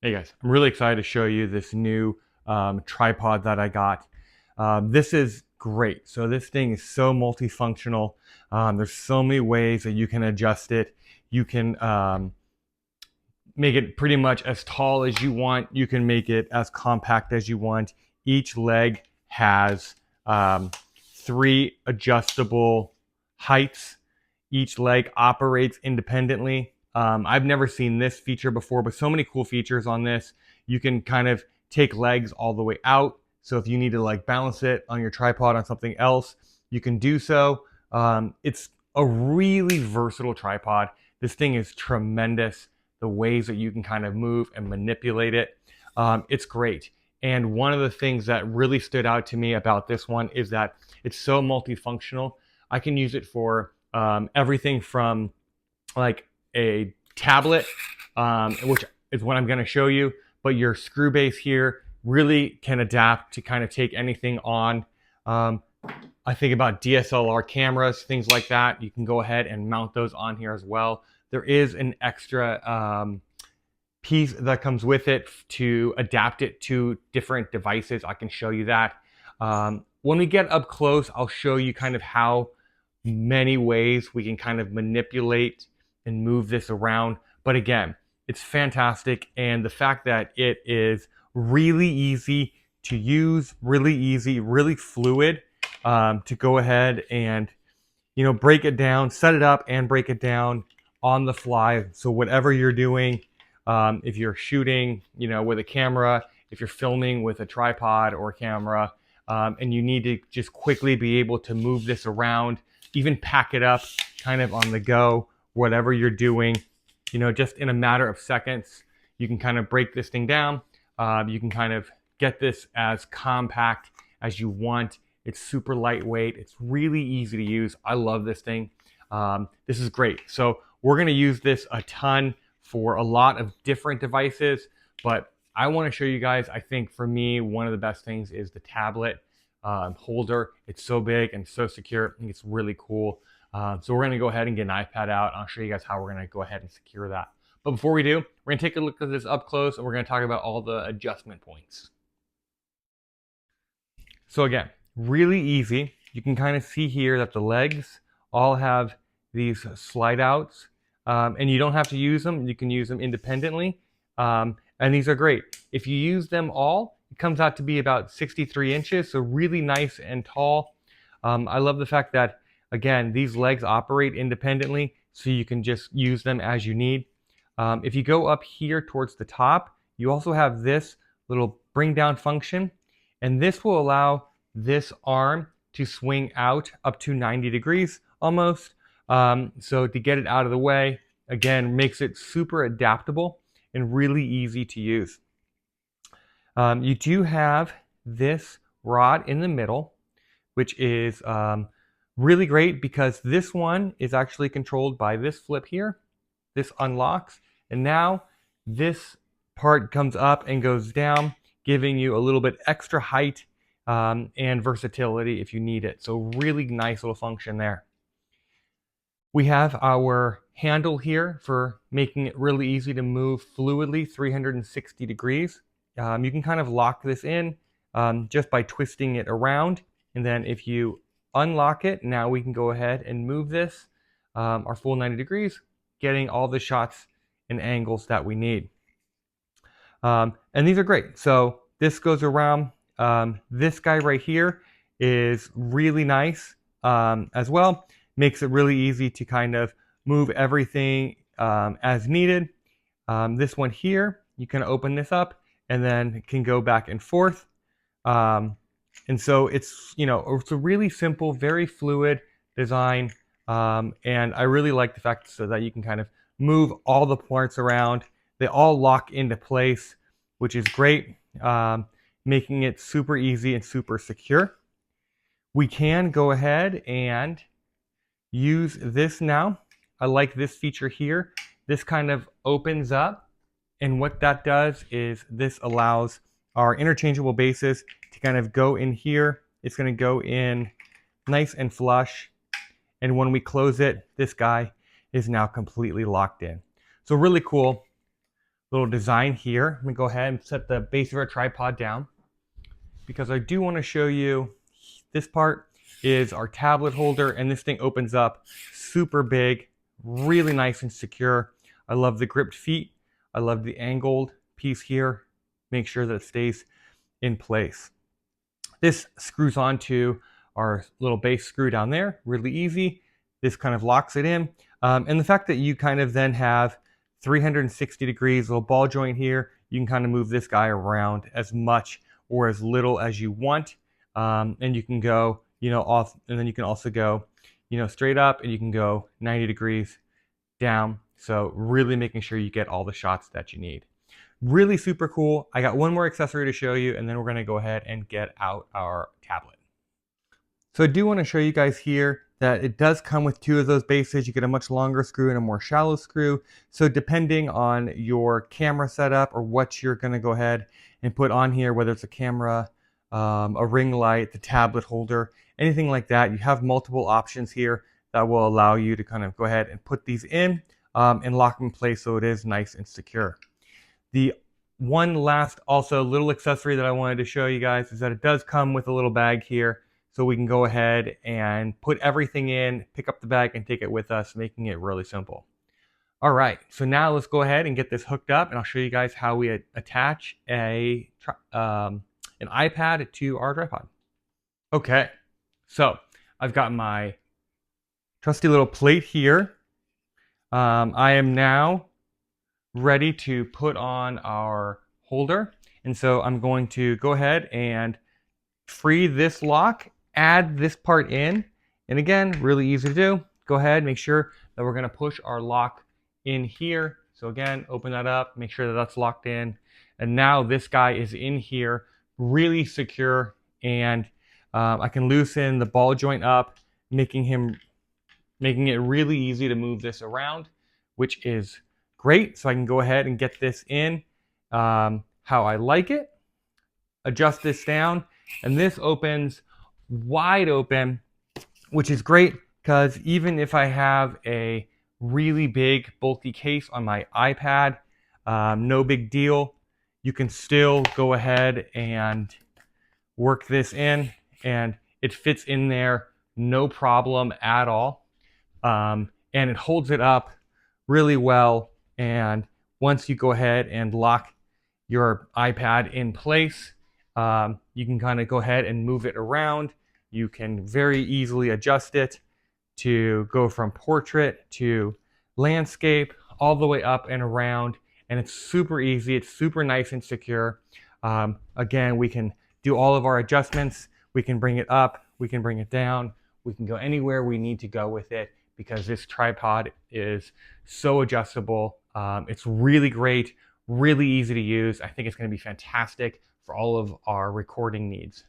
Hey guys, I'm really excited to show you this new tripod that I got. This is great. So this thing is so multifunctional. There's so many ways that you can adjust it. You can make it pretty much as tall as you want. You can make it as compact as you want. Each leg has um, 3 adjustable heights. Each leg operates independently. I've never seen this feature before, but so many cool features on this. You can kind of take legs all the way out. So if you need to like balance it on your tripod on something else, you can do so. It's a really versatile tripod. This thing is tremendous. The ways that you can kind of move and manipulate it. It's great. And one of the things that really stood out to me about this one is that it's so multifunctional. I can use it for everything from like a tablet, which is what I'm going to show you, but your screw base here really can adapt to kind of take anything on. I think about DSLR cameras, things like that. You can go ahead and mount those on here as well. There is an extra piece that comes with it to adapt it to different devices. I can show you that. When we get up close, I'll show you kind of how many ways we can kind of manipulate and move this around. But again, it's fantastic. And the fact that it is really easy to use, really easy, really fluid, to go ahead and break it down, set it up and break it down on the fly. So whatever you're doing, if you're shooting with a camera, if you're filming with a tripod or camera, and you need to just quickly be able to move this around, even pack it up kind of on the go, whatever you're doing, just in a matter of seconds, you can kind of break this thing down. You can kind of get this as compact as you want. It's super lightweight. It's really easy to use. I love this thing. This is great. So we're going to use this a ton for a lot of different devices, but I want to show you guys, I think for me, one of the best things is the tablet holder. It's so big and so secure. I think it's really cool. So we're going to go ahead and get an iPad out. I'll show you guys how we're going to go ahead and secure that. But before we do, we're going to take a look at this up close and we're going to talk about all the adjustment points. So again, really easy. You can kind of see here that the legs all have these slide outs, and you don't have to use them. You can use them independently, and these are great. If you use them all, it comes out to be about 63 inches, so really nice and tall. I love the fact that, again, these legs operate independently, so you can just use them as you need. If you go up here towards the top, you also have this little bring down function, and this will allow this arm to swing out up to 90 degrees almost. So to get it out of the way, again, makes it super adaptable and really easy to use. You do have this rod in the middle, which is really great because this one is actually controlled by this flip here. This unlocks, and now this part comes up and goes down, giving you a little bit extra height and versatility if you need it. So really nice little function there. We have our handle here for making it really easy to move fluidly 360 degrees. You can kind of lock this in just by twisting it around. And then if you unlock it, now we can go ahead and move this our full 90 degrees, getting all the shots and angles that we need. And these are great. So this goes around. This guy right here is really nice as well. Makes it really easy to kind of move everything as needed. This one here, you can open this up and then it can go back and forth. And so it's, it's a really simple, very fluid design. And I really like the fact so that you can kind of move all the parts around. They all lock into place, which is great, making it super easy and super secure. We can go ahead and use this now. I like this feature here. This kind of opens up, and what that does is this allows our interchangeable bases to kind of go in here. It's going to go in nice and flush, and when we close it, this guy is now completely locked in. So really cool. little design here. I'm gonna go ahead and set the base of our tripod down because I do want to show you this part is our tablet holder, and this thing opens up super big, really nice and secure. I love the gripped feet. I love the angled piece here. Make sure that it stays in place. This screws onto our little base screw down there, really easy. This kind of locks it in. And the fact that you kind of then have 360 degrees, little ball joint here, you can kind of move this guy around as much or as little as you want. And you can go, off, and then you can also go, straight up, and you can go 90 degrees down. So really making sure you get all the shots that you need. Really super cool. I got one more accessory to show you, and then we're going to go ahead and get out our tablet. So I do want to show you guys here that it does come with two of those bases. You get a much longer screw and a more shallow screw. So depending on your camera setup or what you're going to go ahead and put on here, whether it's a camera, a ring light, the tablet holder, anything like that, you have multiple options here that will allow you to kind of go ahead and put these in and lock them in place so it is nice and secure. The one last also little accessory that I wanted to show you guys is that it does come with a little bag here, so we can go ahead and put everything in, pick up the bag, and take it with us, making it really simple. All right, so now let's go ahead and get this hooked up, and I'll show you guys how we attach an iPad to our tripod. Okay, so I've got my trusty little plate here. I am now ready to put on our holder, and so I'm going to go ahead and free this lock, add this part in, and again, really easy to do. Go ahead, make sure that we're going to push our lock in here. So again, open that up, make sure that that's locked in, and now this guy is in here, really secure, and I can loosen the ball joint up, making it really easy to move this around, which is great. So I can go ahead and get this in how I like it, adjust this down, and this opens wide open, which is great because even if I have a really big bulky case on my iPad, no big deal. You can still go ahead and work this in, and it fits in there no problem at all. And it holds it up really well. And once you go ahead and lock your iPad in place, you can kind of go ahead and move it around. You can very easily adjust it to go from portrait to landscape, all the way up and around. And it's super easy. It's super nice and secure. Again, we can do all of our adjustments. We can bring it up. We can bring it down. We can go anywhere we need to go with it because this tripod is so adjustable. It's really great, really easy to use. I think it's going to be fantastic for all of our recording needs.